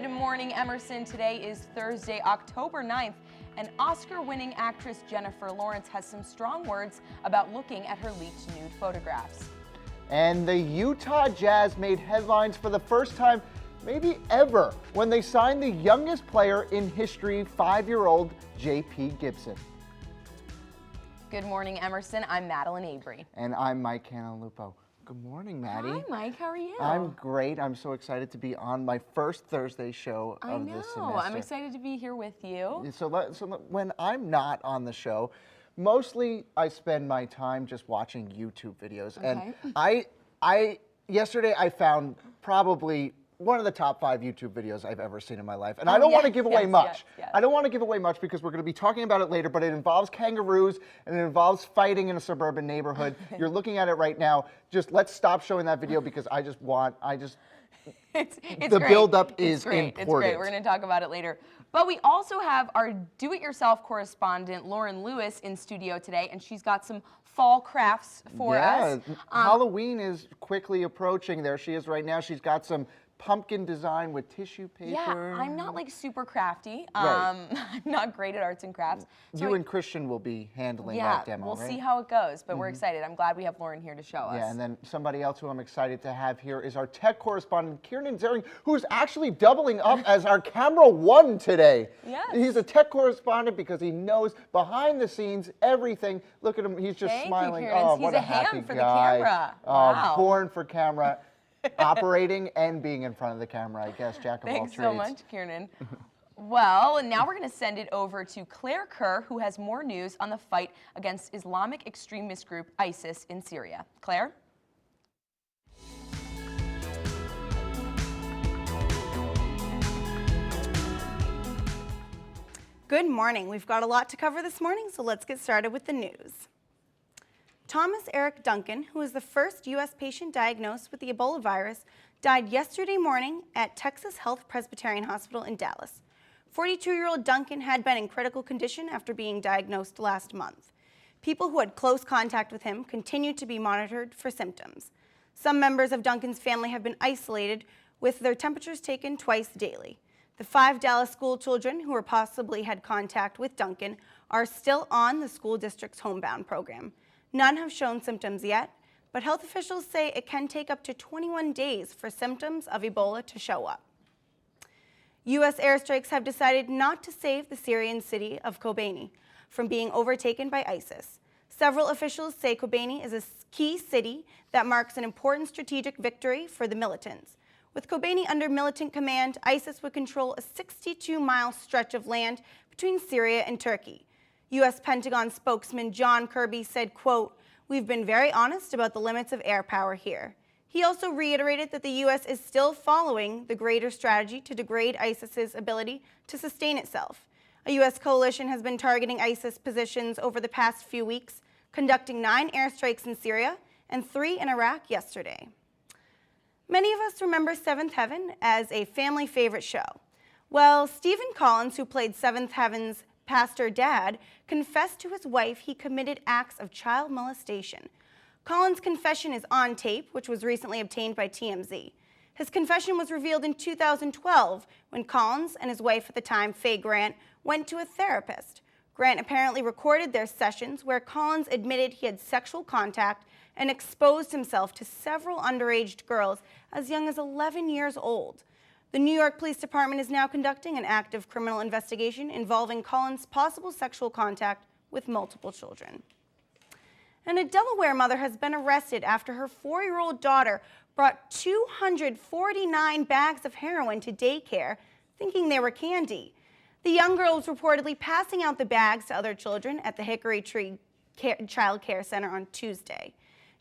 Good morning, Emerson. Today is Thursday, October 9th, and Oscar-winning actress Jennifer Lawrence has some strong words about looking at her leaked nude photographs. And the Utah Jazz made headlines for the first time, maybe ever, when they signed the youngest player in history, 5-year-old J.P. Gibson. Good morning, Emerson. I'm Madeline Avery. And I'm Mike Canalupo. Good morning, Maddie. Hi, Mike. How are you? I'm great. I'm so excited to be on my first Thursday show of this semester. I'm excited to be here with you. So when I'm not on the show, mostly I spend my time just watching YouTube videos. Okay. And yesterday I found probably one of the top 5 YouTube videos I've ever seen in my life. And I don't want to give away much. Yes. I don't want to give away much because we're going to be talking about it later, but it involves kangaroos and it involves fighting in a suburban neighborhood. You're looking at it right now. Just let's stop showing that video because it's the great. buildup is important. It's great. We're going to talk about it later. But we also have our do-it-yourself correspondent, Lauren Lewis, in studio today, and she's got some fall crafts for us. Halloween is quickly approaching. There she is right now. She's got some pumpkin design with tissue paper. Yeah, I'm not like super crafty. Right. I'm not great at arts and crafts. So you and Christian will be handling that demo, we'll right? see how it goes, but we're excited. I'm glad we have Lauren here to show us. Yeah, and then somebody else who I'm excited to have here is our tech correspondent, Kieran Zering, who's actually doubling up as our camera one today. Yes. He's a tech correspondent because he knows behind the scenes everything. Look at him, he's just smiling. You, Kieran. Oh, He's what a a happy ham for guy. the camera. Oh, Wow. Born for camera. Operating and being in front of the camera, I guess, jack of all trades. Thanks so much, Kieran. Well, now we're going to send it over to Claire Kerr, who has more news on the fight against Islamic extremist group ISIS in Syria. Claire? Good morning. We've got a lot to cover this morning, so let's get started with the news. Thomas Eric Duncan, who was the first U.S. patient diagnosed with the Ebola virus, died yesterday morning at Texas Health Presbyterian Hospital in Dallas. 42-year-old Duncan had been in critical condition after being diagnosed last month. People who had close contact with him continue to be monitored for symptoms. Some members of Duncan's family have been isolated with their temperatures taken twice daily. The 5 Dallas school children who possibly had contact with Duncan are still on the school district's homebound program. None have shown symptoms yet, but health officials say it can take up to 21 days for symptoms of Ebola to show up. U.S. airstrikes have decided not to save the Syrian city of Kobani from being overtaken by ISIS. Several officials say Kobani is a key city that marks an important strategic victory for the militants. With Kobani under militant command, ISIS would control a 62-mile stretch of land between Syria and Turkey. U.S. Pentagon spokesman John Kirby said, quote, "We've been very honest about the limits of air power here." He also reiterated that the U.S. is still following the greater strategy to degrade ISIS's ability to sustain itself. A U.S. coalition has been targeting ISIS positions over the past few weeks, conducting 9 airstrikes in Syria and 3 in Iraq yesterday. Many of us remember Seventh Heaven as a family favorite show. Well, Stephen Collins, who played Seventh Heaven's pastor dad, confessed to his wife he committed acts of child molestation. Collins' confession is on tape, which was recently obtained by TMZ. His confession was revealed in 2012 when Collins and his wife at the time, Faye Grant, went to a therapist. Grant apparently recorded their sessions where Collins admitted he had sexual contact and exposed himself to several underage girls as young as 11 years old. The New York Police Department is now conducting an active criminal investigation involving Collins' possible sexual contact with multiple children. And a Delaware mother has been arrested after her 4-year-old daughter brought 249 bags of heroin to daycare, thinking they were candy. The young girl was reportedly passing out the bags to other children at the Hickory Tree Child Care Center on Tuesday.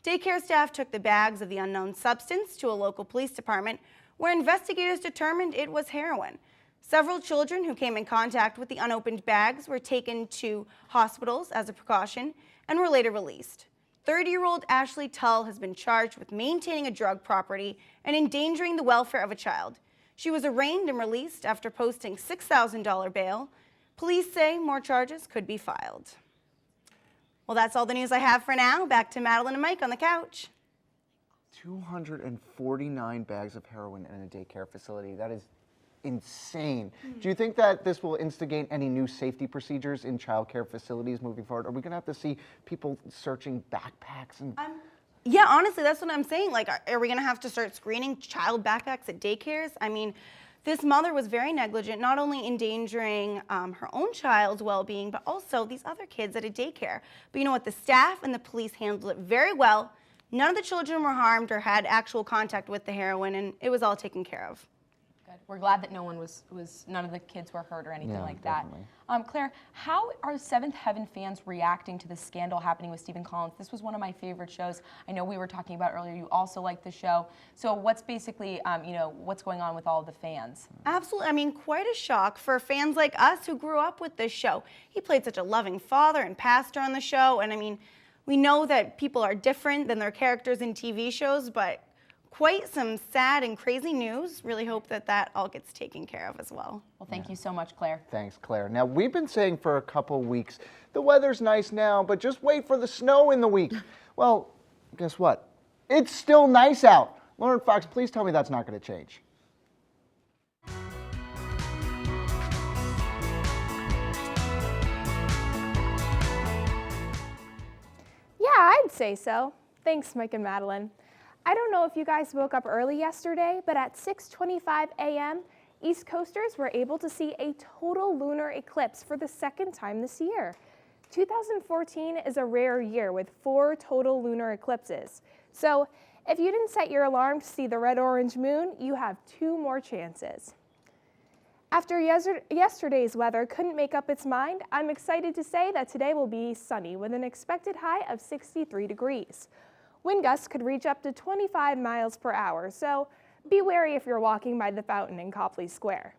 Daycare staff took the bags of the unknown substance to a local police department, where investigators determined it was heroin. Several children who came in contact with the unopened bags were taken to hospitals as a precaution and were later released. 30-year-old Ashley Tull has been charged with maintaining a drug property and endangering the welfare of a child. She was arraigned and released after posting $6,000 bail. Police say more charges could be filed. Well, that's all the news I have for now. Back to Madeline and Mike on the couch. 249 bags of heroin in a daycare facility. That is insane. Do you think that this will instigate any new safety procedures in childcare facilities moving forward? Are we going to have to see people searching backpacks and? Yeah, honestly, that's what I'm saying. Like, are we going to have to start screening child backpacks at daycares? I mean, this mother was very negligent, not only endangering her own child's well-being, but also these other kids at a daycare. But you know what? The staff and the police handled it very well. None of the children were harmed or had actual contact with the heroin, and it was all taken care of. Good. We're glad that none of the kids were hurt or anything like definitely. that. Claire, how are Seventh Heaven fans reacting to the scandal happening with Stephen Collins? This was one of my favorite shows. I know we were talking about earlier. You also like the show. So what's basically, what's going on with all of the fans? Absolutely. I mean, quite a shock for fans like us who grew up with this show. He played such a loving father and pastor on the show, and I mean, we know that people are different than their characters in TV shows, but quite some sad and crazy news. Really hope that that all gets taken care of as well. Well, thank you so much, Claire. Thanks, Claire. Now, we've been saying for a couple weeks, the weather's nice now, but just wait for the snow in the week. Well, guess what? It's still nice out. Lauren Fox, please tell me that's not going to change. Yeah, I'd say so. Thanks, Mike and Madeline. I don't know if you guys woke up early yesterday, but at 6:25 a.m., East Coasters were able to see a total lunar eclipse for the second time this year. 2014 is a rare year with 4 total lunar eclipses. So if you didn't set your alarm to see the red-orange moon, you have 2 more chances. After yesterday's weather couldn't make up its mind, I'm excited to say that today will be sunny with an expected high of 63 degrees. Wind gusts could reach up to 25 miles per hour, so be wary if you're walking by the fountain in Copley Square.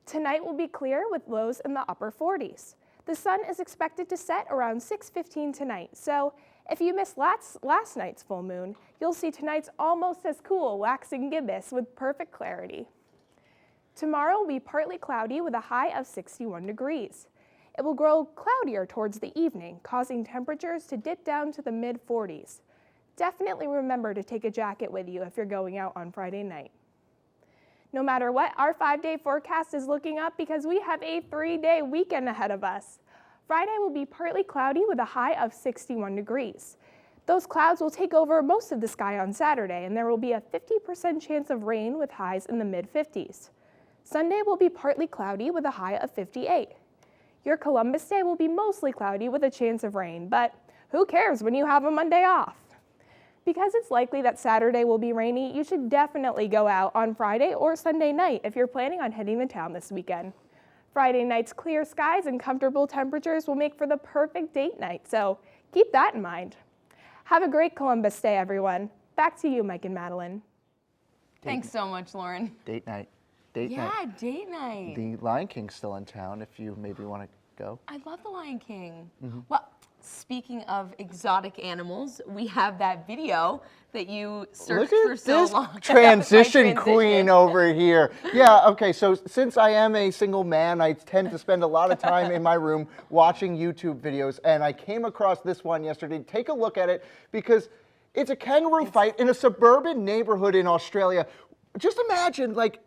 Tonight will be clear with lows in the upper 40s. The sun is expected to set around 6:15 tonight, so if you missed last night's full moon, you'll see tonight's almost as cool waxing gibbous with perfect clarity. Tomorrow will be partly cloudy with a high of 61 degrees. It will grow cloudier towards the evening, causing temperatures to dip down to the mid-40s. Definitely remember to take a jacket with you if you're going out on Friday night. No matter what, our 5-day forecast is looking up because we have a 3-day weekend ahead of us. Friday will be partly cloudy with a high of 61 degrees. Those clouds will take over most of the sky on Saturday, and there will be a 50% chance of rain with highs in the mid-50s. Sunday will be partly cloudy with a high of 58. Your Columbus Day will be mostly cloudy with a chance of rain, but who cares when you have a Monday off? Because it's likely that Saturday will be rainy, you should definitely go out on Friday or Sunday night if you're planning on hitting the town this weekend. Friday night's clear skies and comfortable temperatures will make for the perfect date night, so keep that in mind. Have a great Columbus Day, everyone. Back to you, Mike and Madeline. Thanks so much, Lauren. Date night. Date night. Yeah, date night. The Lion King's still in town if you maybe want to go. I love The Lion King. Well, speaking of exotic animals, we have that video that you searched for so long. Look at this transition queen over here. Yeah, okay, so since I am a single man, I tend to spend a lot of time in my room watching YouTube videos, and I came across this one yesterday. Take a look at it because it's a kangaroo fight in a suburban neighborhood in Australia. Just imagine, like,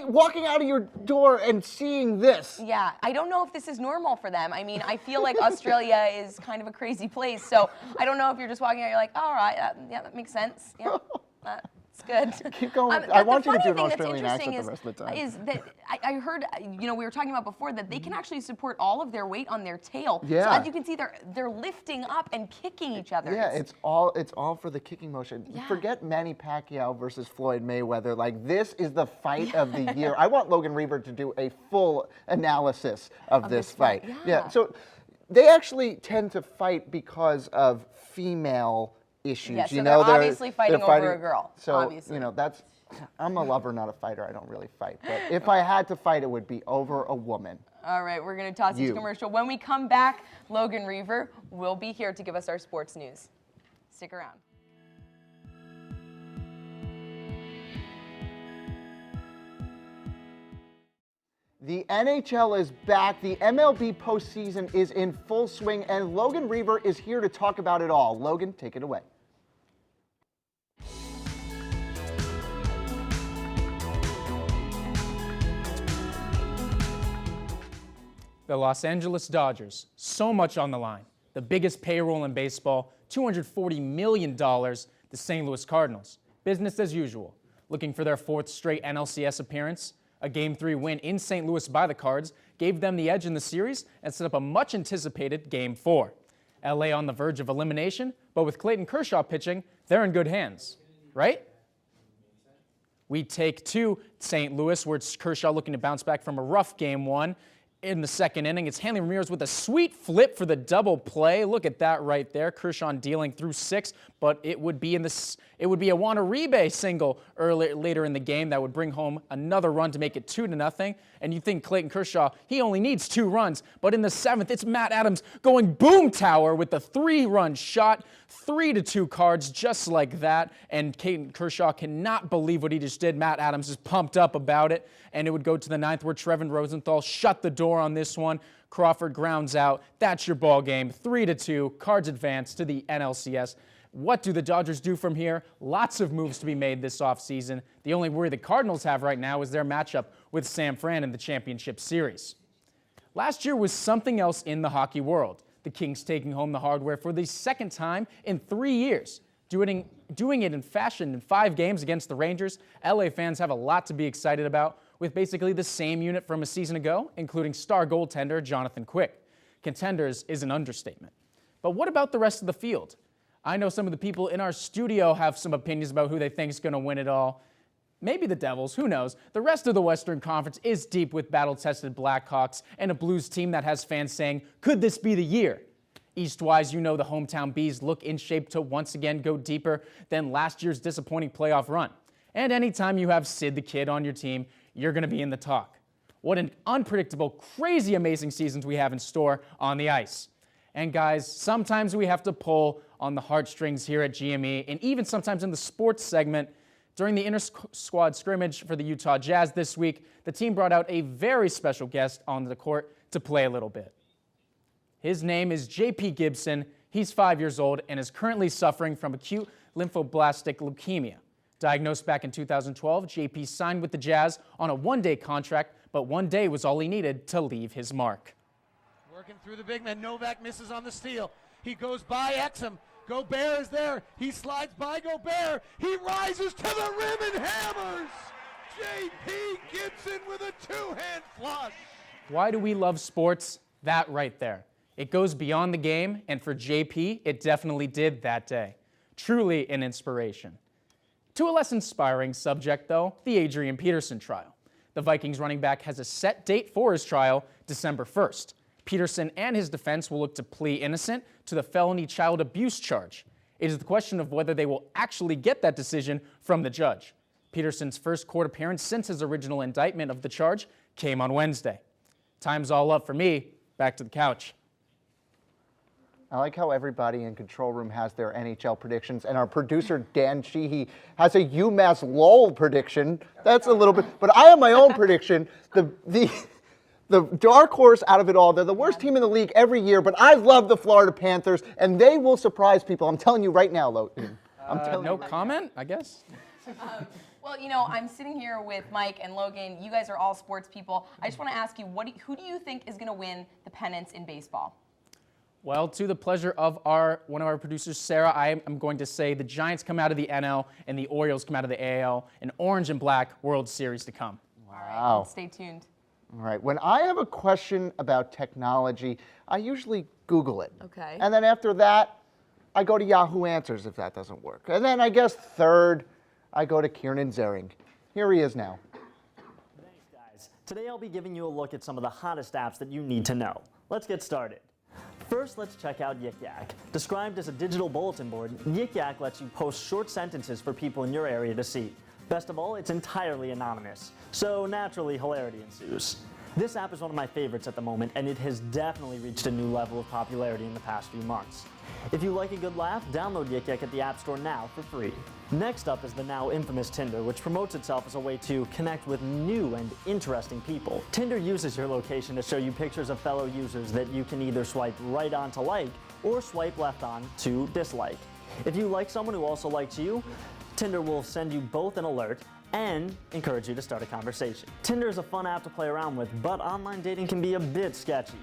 walking out of your door and seeing this. Yeah, I don't know if this is normal for them. I mean, I feel like Australia is kind of a crazy place, so I don't know if you're just walking out, you're like, all right, yeah, that makes sense. Yeah, that's good. Keep going. The I want you to funny do an thing that's Australian accent interesting the rest of the time. is that I heard, we were talking about before that they can actually support all of their weight on their tail. Yeah. So as you can see, they're lifting up and kicking each other. Yeah, it's all for the kicking motion. Yeah. Forget Manny Pacquiao versus Floyd Mayweather. Like, this is the fight of the year. I want Logan Reaver to do a full analysis of this fight. Yeah. So they actually tend to fight because of female issues. Yeah, so you know, they're obviously fighting over a girl. So obviously. you know, I'm a lover, not a fighter. I don't really fight. But if I had to fight, it would be over a woman. All right, we're going to toss you to commercial. When we come back, Logan Reaver will be here to give us our sports news. Stick around. The NHL is back, the MLB postseason is in full swing, and Logan Reaver is here to talk about it all. Logan, take it away. The Los Angeles Dodgers, so much on the line. The biggest payroll in baseball, $240 million. The St. Louis Cardinals, business as usual, looking for their 4th straight NLCS appearance. A Game 3 win in St. Louis by the Cards gave them the edge in the series and set up a much-anticipated Game 4. LA on the verge of elimination, but with Clayton Kershaw pitching, they're in good hands, right? We take 2 St. Louis, where it's Kershaw looking to bounce back from a rough Game 1. In the 2nd inning, it's Hanley Ramirez with a sweet flip for the double play. Look at that right there. Kershaw dealing through 6, but it would be a Juan Uribe single later in the game that would bring home another run to make it 2-0. And you think Clayton Kershaw, he only needs 2 runs, but in the 7th, it's Matt Adams going boom tower with the 3-run shot, 3-2 Cards just like that. And Clayton Kershaw cannot believe what he just did. Matt Adams is pumped up about it. And it would go to the 9th, where Trevin Rosenthal shut the door on this one. Crawford grounds out. That's your ball game. 3-2. Cards advance to the NLCS. What do the Dodgers do from here? Lots of moves to be made this offseason. The only worry the Cardinals have right now is their matchup with San Fran in the championship series. Last year was something else in the hockey world. The Kings taking home the hardware for the 2nd time in 3 years. Doing it in fashion in 5 games against the Rangers. LA fans have a lot to be excited about, with basically the same unit from a season ago, including star goaltender Jonathan Quick. Contenders is an understatement. But what about the rest of the field? I know some of the people in our studio have some opinions about who they think is going to win it all. Maybe the Devils, who knows? The rest of the Western Conference is deep with battle-tested Blackhawks and a Blues team that has fans saying, could this be the year? East-wise, you know the hometown Bees look in shape to once again go deeper than last year's disappointing playoff run. And anytime you have Sid the Kid on your team, you're going to be in the talk. What an unpredictable, crazy, amazing seasons we have in store on the ice. And guys, sometimes we have to pull on the heartstrings here at GME, and even sometimes in the sports segment. During the inter-squad scrimmage for the Utah Jazz this week, the team brought out a very special guest on the court to play a little bit. His name is J.P. Gibson. He's 5 years old and is currently suffering from acute lymphoblastic leukemia. Diagnosed back in 2012, JP signed with the Jazz on a one-day contract, but one day was all he needed to leave his mark. Working through the big man. Novak misses on the steal. He goes by Exum. Gobert is there. He slides by Gobert. He rises to the rim and hammers. J.P. Gibson with a 2-hand flush. Why do we love sports? That right there. It goes beyond the game, and for JP, it definitely did that day. Truly an inspiration. To a less inspiring subject, though, the Adrian Peterson trial. The Vikings running back has a set date for his trial, December 1st. Peterson and his defense will look to plead innocent to the felony child abuse charge. It is the question of whether they will actually get that decision from the judge. Peterson's first court appearance since his original indictment of the charge came on Wednesday. Time's all up for me. Back to the couch. I like how everybody in control room has their NHL predictions, and our producer Dan Sheehy has a UMass Lowell prediction. That's a little bit, but I have my own prediction. The dark horse out of it all, they're the worst team in the league every year, but I love the Florida Panthers, and they will surprise people. I'm telling you right now, Logan. No comment, I guess. Well, you know, I'm sitting here with Mike and Logan. You guys are all sports people. I just want to ask you, who do you think is going to win the pennants in baseball? Well, to the pleasure of one of our producers, Sarah, I am going to say the Giants come out of the NL and the Orioles come out of the AL. An orange and black World Series to come. All right, stay tuned. All right, when I have a question about technology, I usually Google it. Okay. And then after that, I go to Yahoo Answers if that doesn't work. And then I guess third, I go to Kieran Zering. Here he is now. Thanks, guys. Today I'll be giving you a look at some of the hottest apps that you need to know. Let's get started. First, let's check out Yik Yak. Described as a digital bulletin board, Yik Yak lets you post short sentences for people in your area to see. Best of all, it's entirely anonymous, so naturally hilarity ensues. This app is one of my favorites at the moment, and it has definitely reached a new level of popularity in the past few months. If you like a good laugh, download Yik Yak at the App Store now for free. Next up is the now infamous Tinder, which promotes itself as a way to connect with new and interesting people. Tinder uses your location to show you pictures of fellow users that you can either swipe right on to like or swipe left on to dislike. If you like someone who also likes you, Tinder will send you both an alert, and encourage you to start a conversation. Tinder is a fun app to play around with, but online dating can be a bit sketchy.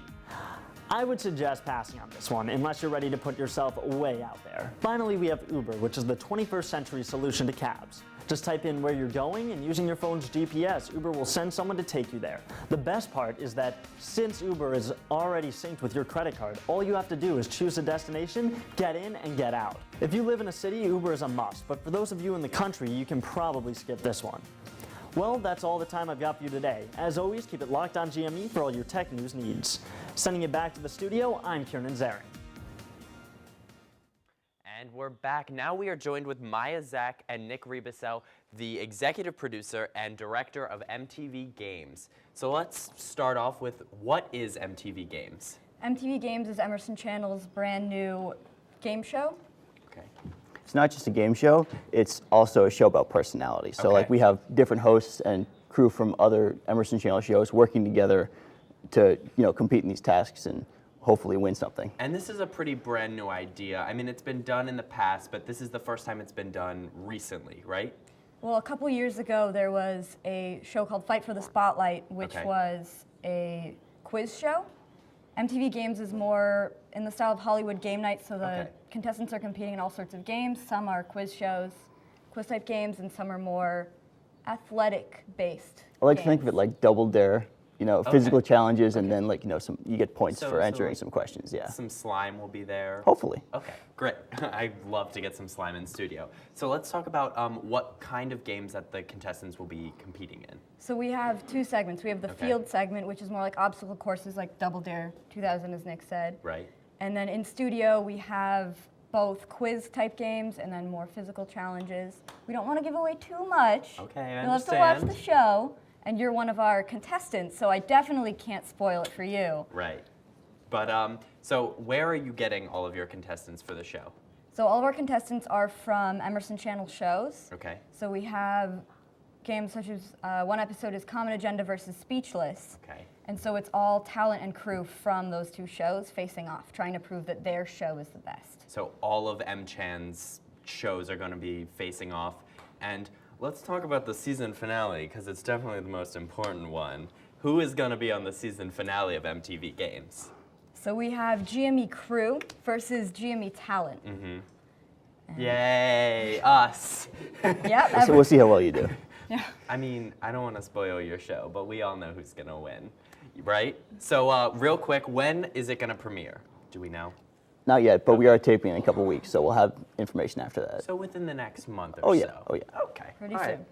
I would suggest passing on this one unless you're ready to put yourself way out there. Finally, we have Uber, which is the 21st century solution to cabs. Just type in where you're going, and using your phone's GPS, Uber will send someone to take you there. The best part is that since Uber is already synced with your credit card, all you have to do is choose a destination, get in, and get out. If you live in a city, Uber is a must, but for those of you in the country, you can probably skip this one. Well, that's all the time I've got for you today. As always, keep it locked on GME for all your tech news needs. Sending it back to the studio, I'm Kieran Zarin. And we're back. Now we are joined with Maya Zak and Nick Rebusel, the executive producer and director of MTV Games. So let's start off with, what is MTV Games? MTV Games is Emerson Channel's brand new game show. Okay. It's not just a game show, it's also a show about personality. So Okay. like we have different hosts and crew from other Emerson Channel shows working together to, compete in these tasks and hopefully win something. And this is a pretty brand new idea. I mean, it's been done in the past, but this is the first time it's been done recently, right? Well, a couple years ago, there was a show called Fight for the Spotlight, which Okay. was a quiz show. MTV Games is more in the style of Hollywood game night, so the Okay. contestants are competing in all sorts of games. Some are quiz shows, quiz-type games, and some are more athletic-based I like to think of it like Double Dare, physical challenges, and then you get points So- for so answering like some questions, yeah. Some slime will be there. Hopefully. Okay, great. I'd love to get some slime in studio. So let's talk about what kind of games that the contestants will be competing in. So we have two segments. We have the Okay. field segment, which is more like obstacle courses like Double Dare 2000, as Nick said. Right. And then in studio, we have both quiz-type games and then more physical challenges. We don't want to give away too much. Okay, I You'll have to watch understand. the show, and you're one of our contestants, so I definitely can't spoil it for you. Right. But so where are you getting all of your contestants for the show? So all of our contestants are from Emerson Channel shows. Okay. So we have games such as one episode is Common Agenda versus Speechless. Okay. And so it's all talent and crew from those two shows facing off, trying to prove that their show is the best. So all of M-Chan's shows are going to be facing off. And let's talk about the season finale, because it's definitely the most important one. Who is going to be on the season finale of MTV Games? So we have GME Crew versus GME Talent. Yay, us. Yep. So we'll see how well you do. I mean, I don't want to spoil your show, but we all know who's going to win, right? So real quick, when is it going to premiere? Do we know? Not yet, but we are taping in a couple weeks, so we'll have information after that. So within the next month or Oh, yeah. so. Oh, yeah. Okay. Pretty All right. soon.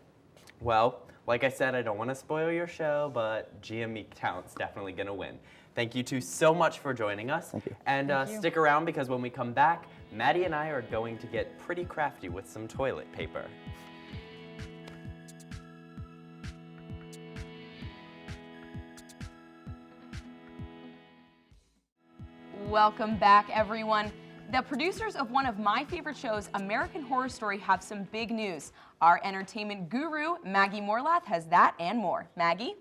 Well, like I said, I don't want to spoil your show, but GME Talent's definitely going to win. Thank you two so much for joining us. Thank you. And stick around, because when we come back, Maddie and I are going to get pretty crafty with some toilet paper. Welcome back, everyone. The producers of one of my favorite shows, American Horror Story, have some big news. Our entertainment guru, Maggie Morlath, has that and more. Maggie?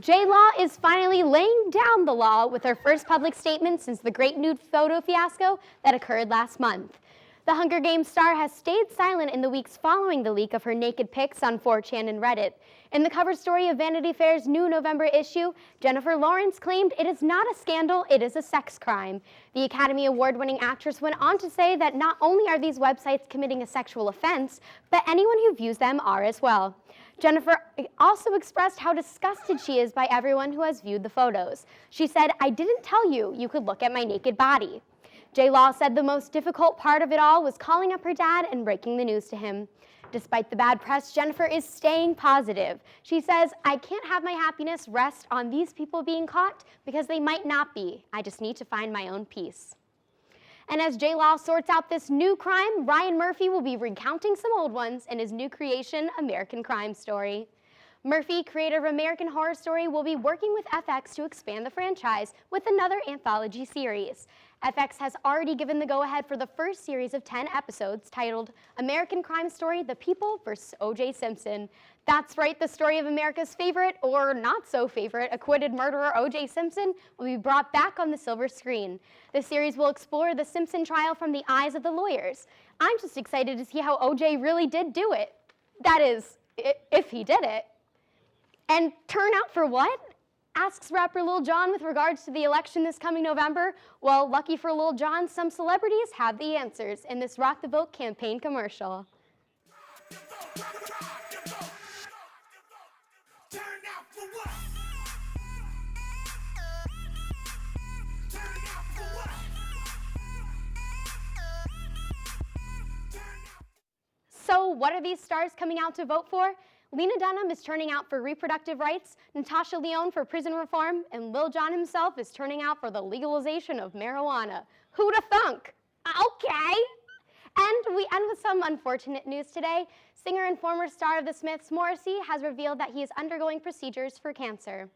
J-Law is finally laying down the law with her first public statement since the great nude photo fiasco that occurred last month. The Hunger Games star has stayed silent in the weeks following the leak of her naked pics on 4chan and Reddit. In the cover story of Vanity Fair's new November issue, Jennifer Lawrence claimed it is not a scandal, it is a sex crime. The Academy Award-winning actress went on to say that not only are these websites committing a sexual offense, but anyone who views them are as well. Jennifer also expressed how disgusted she is by everyone who has viewed the photos. She said, "I didn't tell you you could look at my naked body." J-Law said the most difficult part of it all was calling up her dad and breaking the news to him. Despite the bad press, Jennifer is staying positive. She says, "I can't have my happiness rest on these people being caught because they might not be. I just need to find my own peace." And as J-Law sorts out this new crime, Ryan Murphy will be recounting some old ones in his new creation, American Crime Story. Murphy, creator of American Horror Story, will be working with FX to expand the franchise with another anthology series. FX has already given the go-ahead for the first series of 10 episodes titled American Crime Story: The People vs. O.J. Simpson. That's right, the story of America's favorite, or not so favorite, acquitted murderer O.J. Simpson will be brought back on the silver screen. The series will explore the Simpson trial from the eyes of the lawyers. I'm just excited to see how O.J. really did do it. That is, if he did it. And turn out for what? Asks rapper Lil Jon with regards to the election this coming November. Well, lucky for Lil Jon, some celebrities have the answers in this Rock the Vote campaign commercial. So what are these stars coming out to vote for? Lena Dunham is turning out for reproductive rights, Natasha Lyonne for prison reform, and Lil Jon himself is turning out for the legalization of marijuana. Who'da thunk? Okay. And we end with some unfortunate news today. Singer and former star of the Smiths, Morrissey, has revealed that he is undergoing procedures for cancer.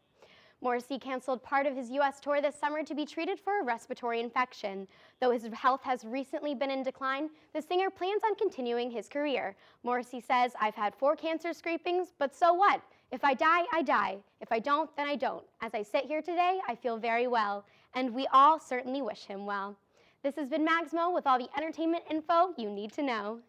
Morrissey canceled part of his U.S. tour this summer to be treated for a respiratory infection. Though his health has recently been in decline, the singer plans on continuing his career. Morrissey says, "I've had 4 cancer scrapings, but so what? If I die, I die. If I don't, then I don't. As I sit here today, I feel very well, and we all certainly wish him well." This has been Magsmo with all the entertainment info you need to know.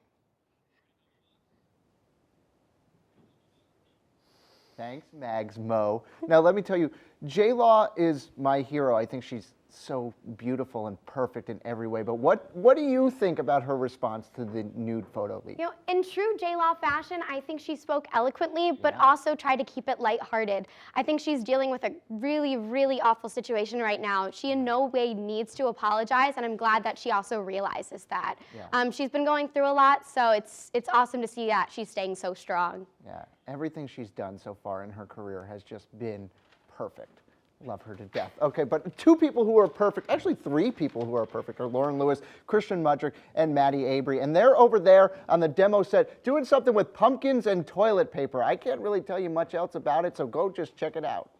Thanks, Mags Mo. Now, let me tell you, J-Law is my hero. I think she's so beautiful and perfect in every way. But what do you think about her response to the nude photo leak? You know, in true J-Law fashion, I think she spoke eloquently, but also tried to keep it lighthearted. I think she's dealing with a really, really awful situation right now. She in no way needs to apologize, and I'm glad that she also realizes that. Yeah. She's been going through a lot, so it's awesome to see that she's staying so strong. Yeah, everything she's done so far in her career has just been perfect. Love her to death. Okay, but 2 people who are perfect, actually 3 people who are perfect, are Lauren Lewis, Christian Mudrick, and Maddie Abry. And they're over there on the demo set doing something with pumpkins and toilet paper. I can't really tell you much else about it, so go just check it out.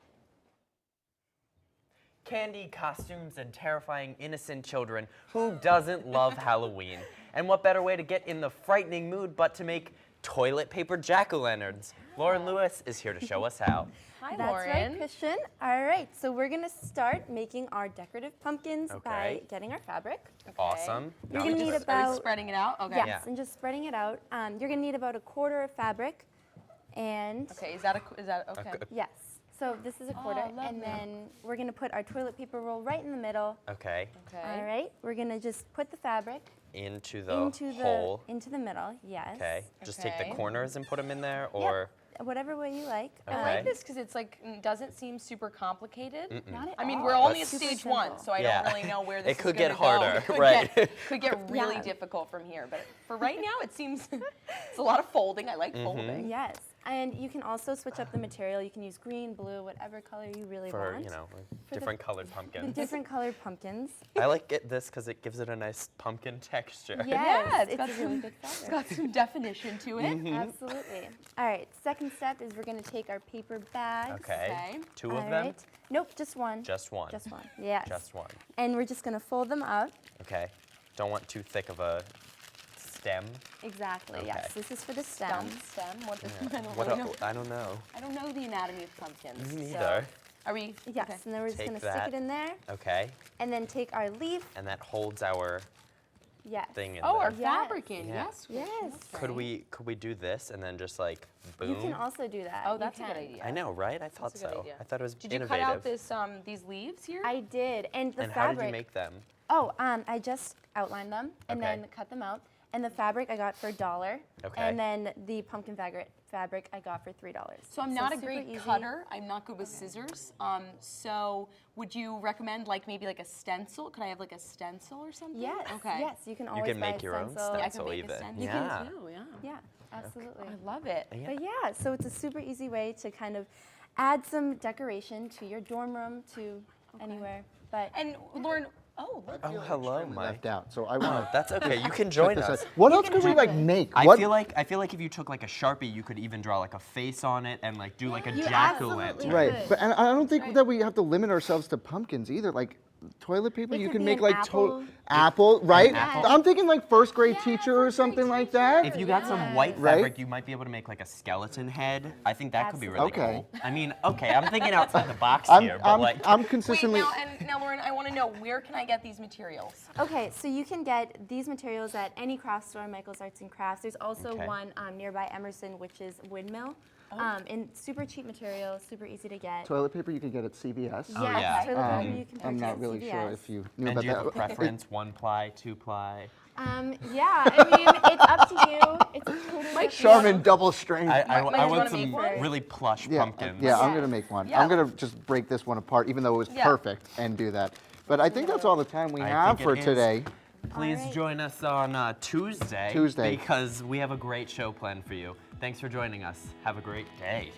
Candy, costumes, and terrifying innocent children. Who doesn't love Halloween? And what better way to get in the frightening mood but to make toilet paper jack-o'-lanterns? Lauren Lewis is here to show us how. Hi, Lauren. That's right, Christian. All right, so we're going to start making our decorative pumpkins by getting our fabric. Okay. Awesome. You're going to need about... Are we spreading it out? Okay. Yes, and just spreading it out. You're going to need about a quarter of fabric, and... Okay, is that okay? Yes. So this is a quarter, and then we're going to put our toilet paper roll right in the middle. Okay. All right, we're going to just put the fabric into the hole. Into the middle, yes. Okay. Just take the corners and put them in there, or? Whatever way you like. Okay. I like this because it's like, doesn't seem super complicated. Not at all. I mean, we're only at Super stage simple. 1, so I don't really know where this it could is gonna get harder, go. right? Could get really difficult from here, but for right now, it seems it's a lot of folding. I like folding. Yes, and you can also switch up the material. You can use green, blue, whatever color you really want. For, you know, different colored pumpkins. Different colored pumpkins. I like this because it gives it a nice pumpkin texture. Yes, it's a really good fabric. It's got some definition to it. Absolutely. All right, second step is we're going to take our paper bags. Okay. 2 of All them? right. Nope, just one. Just one. Just one, yes. Just one. And we're just going to fold them up. Okay. Don't want too thick of a stem. Exactly, Okay. yes. This is for the stem. Stem? What is, Yeah. I don't know. I don't know the anatomy of pumpkins. Me so neither. Are we? Yes, and then we're just going to stick it in there. Okay. And then take our leaf. And that holds our thing in there. Our fabric in, Yes. Could we do this and then just like boom? You can also do that. Oh, that's a good idea. I know, right? I thought That's a good so. idea. I thought it was Did you innovative. cut out this these leaves here? I did, and the and fabric. how did you make them? Oh, I just outlined them and Okay. then cut them out. And the fabric I got for $1. Okay. And then the pumpkin fabric I got for $3. So I'm not a super great easy. cutter. I'm not good with scissors. So would you recommend like maybe like a stencil? Could I have like a stencil or something? Yes. Okay. Yes, you can You always can buy make a your own stencil. I stencil can make even. a stencil Yeah. too. Yeah. Yeah, absolutely. I love it. Yeah. But yeah, so it's a super easy way to kind of add some decoration to your dorm room, to anywhere. But And Lauren, Oh, look. Oh, hello, Mike. Left out, so I want to. That's okay. You can join us. What else could we like make? I What? feel like if you took like a Sharpie, you could even draw like a face on it and like do like a You jack-o'-lantern. absolutely Right, could. but and I don't think that we have to limit ourselves to pumpkins either. Like toilet paper, It you could can be make an like apple. apple, right? apple. I'm thinking like first grade teacher or something like that. If you got some white Right? fabric, you might be able to make like a skeleton head. I think that could be really Okay. cool. I mean, okay, I'm thinking outside the box I'm, here, but I'm, like. I'm Wait, consistently. now, Lauren, I want to know, where can I get these materials? Okay, so you can get these materials at any craft store, Michael's Arts and Crafts. There's also Okay. one nearby Emerson, which is Windmill. And super cheap materials, super easy to get. Toilet paper you can get at CVS. Yes, yeah. toilet paper you can I'm purchase not at really sure CVS. if you knew And about do you have a that. preference? 1-ply, 2-ply? Yeah, I mean, it's up to you. It's totally up to Charmin double strength. I Mike, want wanna some make one? really plush yeah, pumpkins. yeah, I'm Yes. gonna make one. Yeah. I'm gonna just break this one apart, even though it was Yeah. perfect, and do that. But I think that's all the time we I have think for it is. today. Please join us on Tuesday. Tuesday. Because we have a great show planned for you. Thanks for joining us. Have a great day.